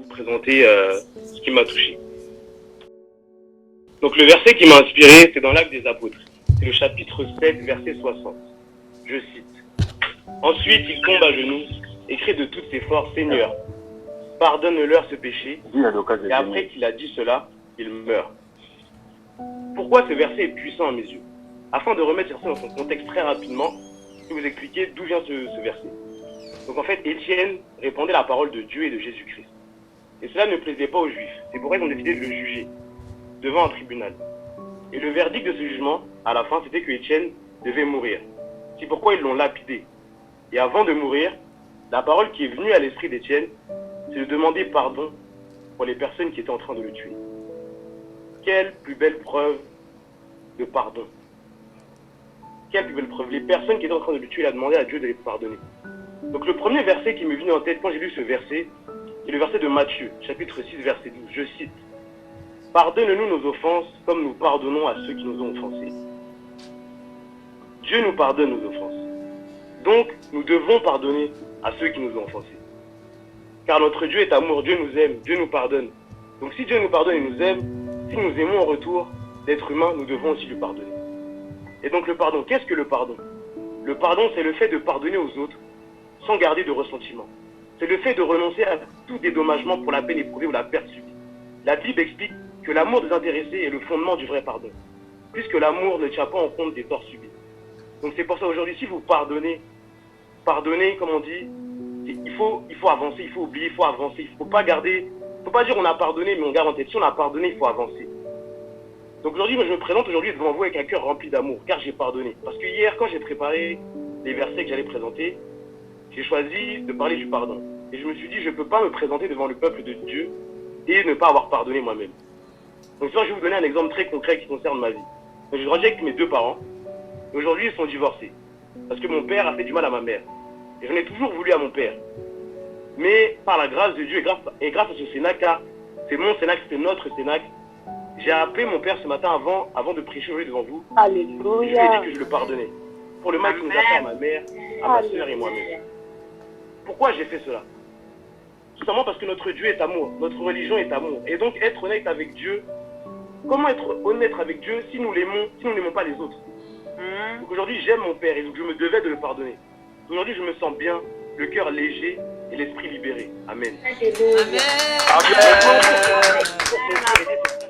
vous présenter ce qui m'a touché. Donc le verset qui m'a inspiré, c'est dans l'Actes des Apôtres. C'est le chapitre 7, verset 60. Je cite. Ensuite, il tombe à genoux et crie de toutes ses forces, Seigneur, pardonne-leur ce péché. Et après qu'il a dit cela, il meurt. Pourquoi ce verset est puissant à mes yeux? Afin de remettre ça dans son contexte très rapidement, je vais vous expliquer d'où vient ce verset. Donc en fait, Étienne répandait la parole de Dieu et de Jésus-Christ. Et cela ne plaisait pas aux Juifs. C'est pourquoi ils ont décidé de le juger devant un tribunal. Et le verdict de ce jugement, à la fin, c'était que Étienne devait mourir. C'est pourquoi ils l'ont lapidé. Et avant de mourir, la parole qui est venue à l'esprit d'Étienne, c'est de demander pardon pour les personnes qui étaient en train de le tuer. Quelle plus belle preuve de pardon. Quelle plus belle preuve. Les personnes qui étaient en train de le tuer, il a demandé à Dieu de les pardonner. Donc le premier verset qui m'est venu en tête quand j'ai lu ce verset, c'est le verset de Matthieu, chapitre 6, verset 12. Je cite. Pardonne-nous nos offenses comme nous pardonnons à ceux qui nous ont offensés. Dieu nous pardonne nos offenses. Donc, nous devons pardonner à ceux qui nous ont offensés. Car notre Dieu est amour, Dieu nous aime, Dieu nous pardonne. Donc si Dieu nous pardonne et nous aime, si nous aimons en retour d'être humains, nous devons aussi lui pardonner. Et donc le pardon, qu'est-ce que le pardon? Le pardon, c'est le fait de pardonner aux autres sans garder de ressentiment. C'est le fait de renoncer à tout dédommagement pour la peine éprouvée ou la perte subie. La Bible explique que l'amour désintéressé est le fondement du vrai pardon, puisque l'amour ne tient pas en compte des torts subis. Donc c'est pour ça aujourd'hui, si vous pardonnez, comme on dit, il faut avancer, il faut oublier, il faut avancer, il ne faut pas garder, il ne faut pas dire on a pardonné mais on garde en tête. Si on a pardonné, il faut avancer. Donc aujourd'hui, je me présente aujourd'hui devant vous avec un cœur rempli d'amour, car j'ai pardonné. Parce que hier, quand j'ai préparé les versets que j'allais présenter, j'ai choisi de parler du pardon. Et je me suis dit, je ne peux pas me présenter devant le peuple de Dieu et ne pas avoir pardonné moi-même. Donc je vais vous donner un exemple très concret qui concerne ma vie. Donc, j'ai grandi avec mes deux parents. Aujourd'hui, ils sont divorcés. Parce que mon père a fait du mal à ma mère. Et j'en ai toujours voulu à mon père. Mais par la grâce de Dieu et grâce à ce Cénac, car c'est mon Cénac, c'est notre Cénac, j'ai appelé mon père ce matin avant de prêcher aujourd'hui devant vous. Alléluia. Et je lui ai dit que je le pardonnais. Pour le mal qu'il nous a fait à ma mère, à ma soeur et moi-même. Pourquoi j'ai fait cela? Tout simplement parce que notre Dieu est amour, notre religion est amour. Et donc être honnête avec Dieu, comment être honnête avec Dieu si nous l'aimons, si nous n'aimons pas les autres? Donc aujourd'hui j'aime mon père et donc je me devais de le pardonner. Aujourd'hui je me sens bien, le cœur léger et l'esprit libéré. Amen. Alléluia. Amen. Amen.